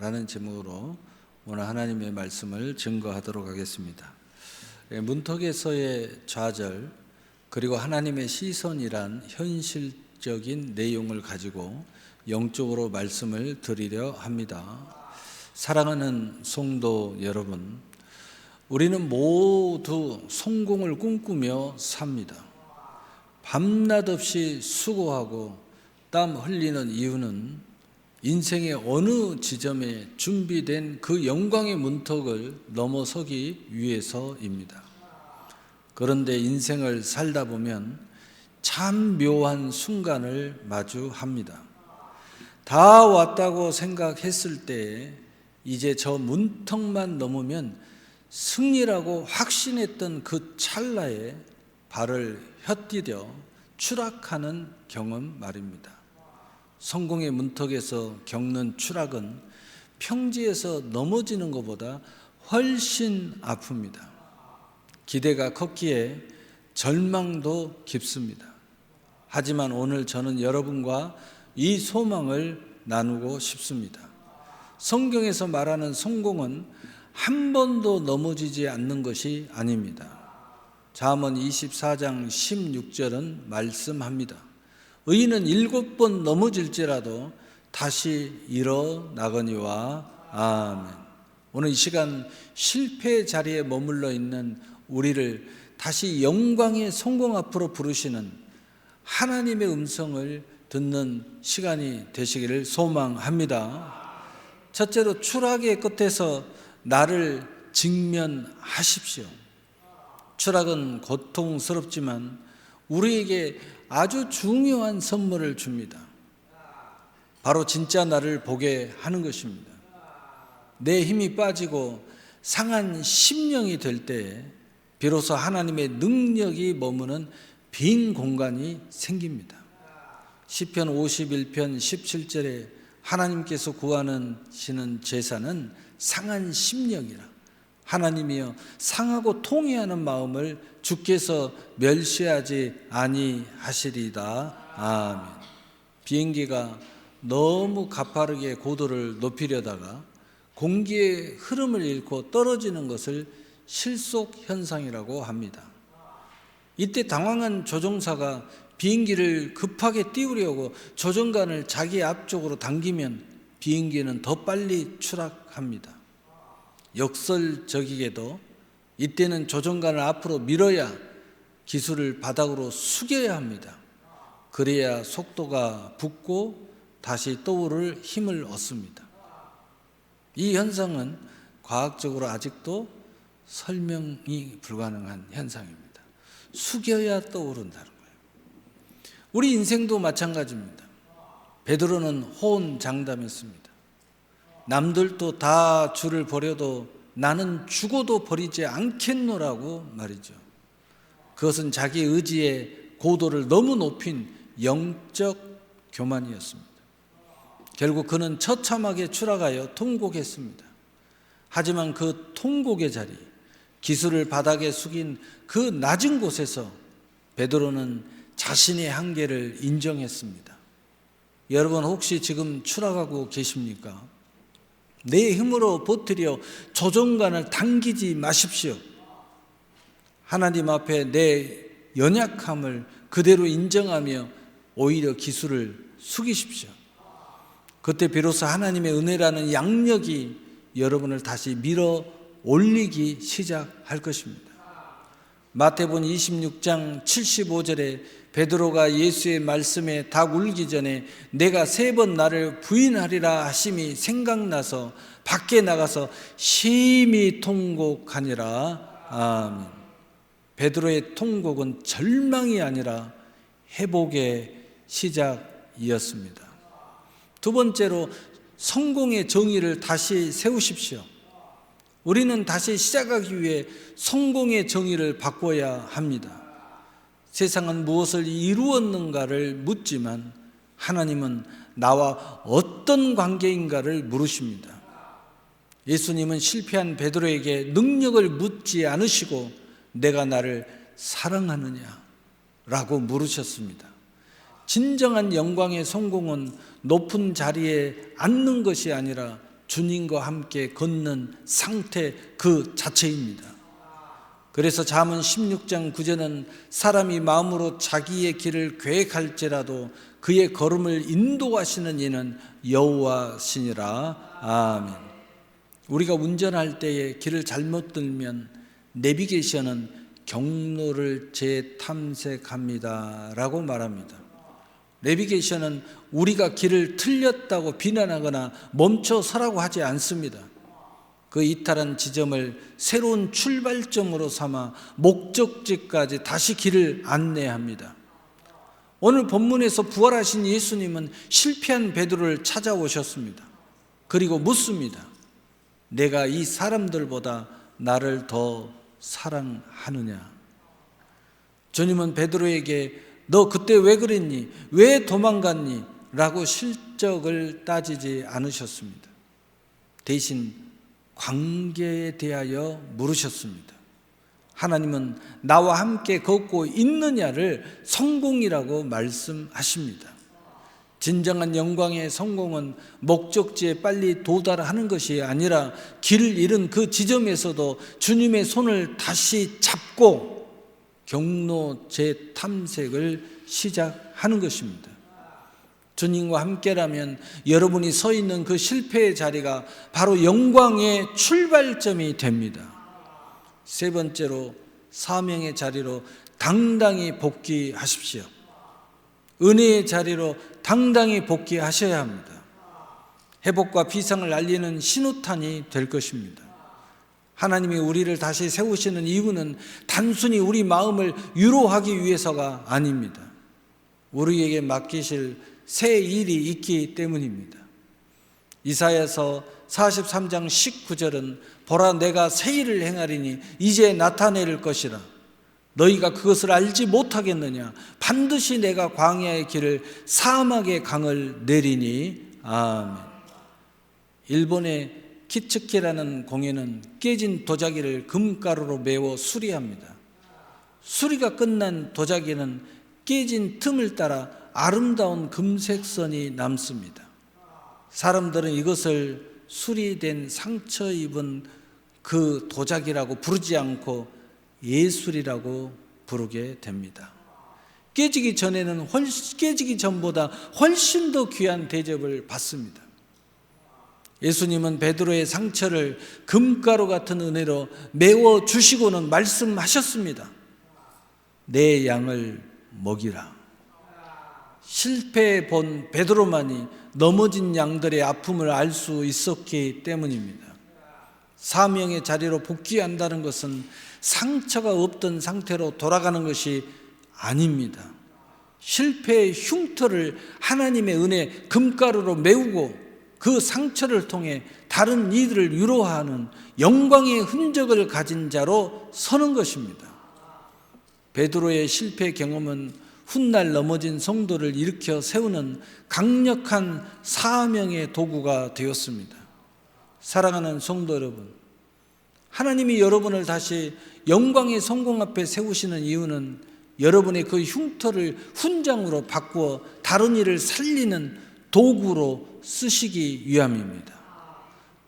라는 제목으로 오늘 하나님의 말씀을 증거하도록 하겠습니다. 문턱에서의 좌절 그리고 하나님의 시선이란 현실적인 내용을 가지고 영적으로 말씀을 드리려 합니다. 사랑하는 성도 여러분, 우리는 모두 성공을 꿈꾸며 삽니다. 밤낮 없이 수고하고 땀 흘리는 이유는 인생의 어느 지점에 준비된 그 영광의 문턱을 넘어서기 위해서입니다. 그런데 인생을 살다 보면 참 묘한 순간을 마주합니다. 다 왔다고 생각했을 때 이제 저 문턱만 넘으면 승리라고 확신했던 그 찰나에 발을 헛디뎌 추락하는 경험 말입니다. 성공의 문턱에서 겪는 추락은 평지에서 넘어지는 것보다 훨씬 아픕니다. 기대가 컸기에 절망도 깊습니다. 하지만 오늘 저는 여러분과 이 소망을 나누고 싶습니다. 성경에서 말하는 성공은 한 번도 넘어지지 않는 것이 아닙니다. 잠언 24장 16절은 말씀합니다. 의인은 7번 넘어질지라도 다시 일어나거니와. 아멘. 오늘 이 시간 실패의 자리에 머물러 있는 우리를 다시 영광의 성공 앞으로 부르시는 하나님의 음성을 듣는 시간이 되시기를 소망합니다. 첫째로 추락의 끝에서 나를 직면하십시오. 추락은 고통스럽지만 우리에게 아주 중요한 선물을 줍니다. 바로 진짜 나를 보게 하는 것입니다. 내 힘이 빠지고 상한 심령이 될 때 비로소 하나님의 능력이 머무는 빈 공간이 생깁니다. 시편 51편 17절에 하나님께서 구하시는 제사는 상한 심령이라. 하나님이여 상하고 통회하는 마음을 주께서 멸시하지 아니하시리다. 아멘. 비행기가 너무 가파르게 고도를 높이려다가 공기의 흐름을 잃고 떨어지는 것을 실속 현상이라고 합니다. 이때 당황한 조종사가 비행기를 급하게 띄우려고 조종관을 자기 앞쪽으로 당기면 비행기는 더 빨리 추락합니다. 역설적이게도 이때는 조종관을 앞으로 밀어야 기술을 바닥으로 숙여야 합니다. 그래야 속도가 붙고 다시 떠오를 힘을 얻습니다. 이 현상은 과학적으로 아직도 설명이 불가능한 현상입니다. 숙여야 떠오른다는 거예요. 우리 인생도 마찬가지입니다. 베드로는 호언장담했습니다. 남들도 다 주를 버려도 나는 죽어도 버리지 않겠노라고 말이죠. 그것은 자기 의지의 고도를 너무 높인 영적 교만이었습니다. 결국 그는 처참하게 추락하여 통곡했습니다. 하지만 그 통곡의 자리, 기술을 바닥에 숙인 그 낮은 곳에서 베드로는 자신의 한계를 인정했습니다. 여러분 혹시 지금 추락하고 계십니까? 내 힘으로 버티려 조종관을 당기지 마십시오. 하나님 앞에 내 연약함을 그대로 인정하며 오히려 기술을 숙이십시오. 그때 비로소 하나님의 은혜라는 양력이 여러분을 다시 밀어 올리기 시작할 것입니다. 마태복음 26장 75절에 베드로가 예수의 말씀에 닭 울기 전에 내가 3번 나를 부인하리라 하심이 생각나서 밖에 나가서 심히 통곡하니라. 아멘. 베드로의 통곡은 절망이 아니라 회복의 시작이었습니다. 두 번째로 성공의 정의를 다시 세우십시오. 우리는 다시 시작하기 위해 성공의 정의를 바꿔야 합니다. 세상은 무엇을 이루었는가를 묻지만 하나님은 나와 어떤 관계인가를 물으십니다. 예수님은 실패한 베드로에게 능력을 묻지 않으시고 내가 나를 사랑하느냐 라고 물으셨습니다. 진정한 영광의 성공은 높은 자리에 앉는 것이 아니라 주님과 함께 걷는 상태 그 자체입니다. 그래서 잠언 16장 9절은 사람이 마음으로 자기의 길을 계획할지라도 그의 걸음을 인도하시는 이는 여호와시니라. 아멘. 우리가 운전할 때에 길을 잘못 들면 내비게이션은 경로를 재탐색합니다 라고 말합니다. 내비게이션은 우리가 길을 틀렸다고 비난하거나 멈춰서라고 하지 않습니다. 그 이탈한 지점을 새로운 출발점으로 삼아 목적지까지 다시 길을 안내합니다. 오늘 본문에서 부활하신 예수님은 실패한 베드로를 찾아오셨습니다. 그리고 묻습니다. 내가 이 사람들보다 나를 더 사랑하느냐? 주님은 베드로에게 너 그때 왜 그랬니? 왜 도망갔니? 라고 실적을 따지지 않으셨습니다. 대신 관계에 대하여 물으셨습니다. 하나님은 나와 함께 걷고 있느냐를 성공이라고 말씀하십니다. 진정한 영광의 성공은 목적지에 빨리 도달하는 것이 아니라 길을 잃은 그 지점에서도 주님의 손을 다시 잡고 경로 재탐색을 시작하는 것입니다. 주님과 함께라면 여러분이 서 있는 그 실패의 자리가 바로 영광의 출발점이 됩니다. 세 번째로 사명의 자리로 당당히 복귀하십시오. 은혜의 자리로 당당히 복귀하셔야 합니다. 회복과 비상을 알리는 신호탄이 될 것입니다. 하나님이 우리를 다시 세우시는 이유는 단순히 우리 마음을 위로하기 위해서가 아닙니다. 우리에게 맡기실 새 일이 있기 때문입니다. 이사야서 43장 19절은 보라 내가 새 일을 행하리니 이제 나타낼 것이라 너희가 그것을 알지 못하겠느냐 반드시 내가 광야의 길을 사막의 강을 내리니. 아멘. 일본의 키츠키라는 공예는 깨진 도자기를 금가루로 메워 수리합니다. 수리가 끝난 도자기는 깨진 틈을 따라 아름다운 금색선이 남습니다. 사람들은 이것을 수리된 상처 입은 그 도자기라고 부르지 않고 예술이라고 부르게 됩니다. 깨지기 전보다 훨씬 더 귀한 대접을 받습니다. 예수님은 베드로의 상처를 금가루 같은 은혜로 메워 주시고는 말씀하셨습니다. 내 양을 먹이라. 실패해 본 베드로만이 넘어진 양들의 아픔을 알 수 있었기 때문입니다. 사명의 자리로 복귀한다는 것은 상처가 없던 상태로 돌아가는 것이 아닙니다. 실패의 흉터를 하나님의 은혜 금가루로 메우고 그 상처를 통해 다른 이들을 위로하는 영광의 흔적을 가진 자로 서는 것입니다. 베드로의 실패 경험은 훗날 넘어진 성도를 일으켜 세우는 강력한 사명의 도구가 되었습니다. 사랑하는 성도 여러분, 하나님이 여러분을 다시 영광의 성공 앞에 세우시는 이유는 여러분의 그 흉터를 훈장으로 바꾸어 다른 일을 살리는 도구로 쓰시기 위함입니다.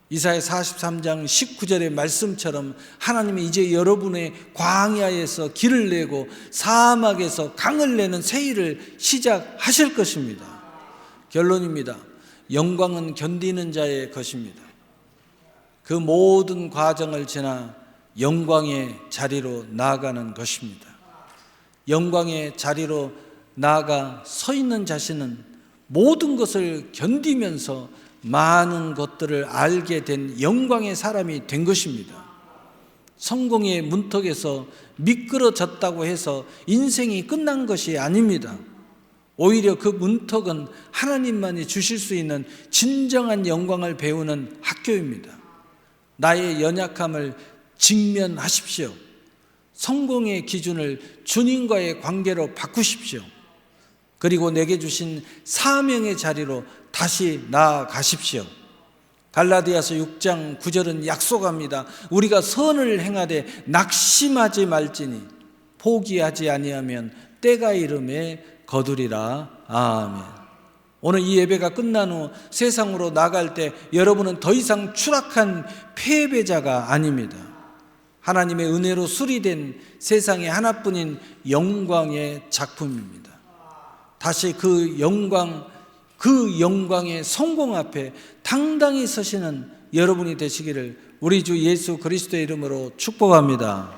이사야 43장 19절의 말씀처럼 하나님이 이제 여러분의 광야에서 길을 내고 사막에서 강을 내는 새 일을 시작하실 것입니다. 결론입니다. 영광은 견디는 자의 것입니다. 그 모든 과정을 지나 영광의 자리로 나아가는 것입니다. 영광의 자리로 나아가 서 있는 자신은 모든 것을 견디면서 많은 것들을 알게 된 영광의 사람이 된 것입니다. 성공의 문턱에서 미끄러졌다고 해서 인생이 끝난 것이 아닙니다. 오히려 그 문턱은 하나님만이 주실 수 있는 진정한 영광을 배우는 학교입니다. 나의 연약함을 직면하십시오. 성공의 기준을 주님과의 관계로 바꾸십시오. 그리고 내게 주신 사명의 자리로 다시 나아가십시오. 갈라디아서 6장 9절은 약속합니다. 우리가 선을 행하되 낙심하지 말지니 포기하지 아니하면 때가 이름에 거두리라. 아멘. 오늘 이 예배가 끝난 후 세상으로 나갈 때 여러분은 더 이상 추락한 패배자가 아닙니다. 하나님의 은혜로 수리된 세상에 하나뿐인 영광의 작품입니다. 다시 그 영광의 성공 앞에 당당히 서시는 여러분이 되시기를 우리 주 예수 그리스도의 이름으로 축복합니다.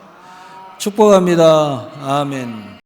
축복합니다. 아멘.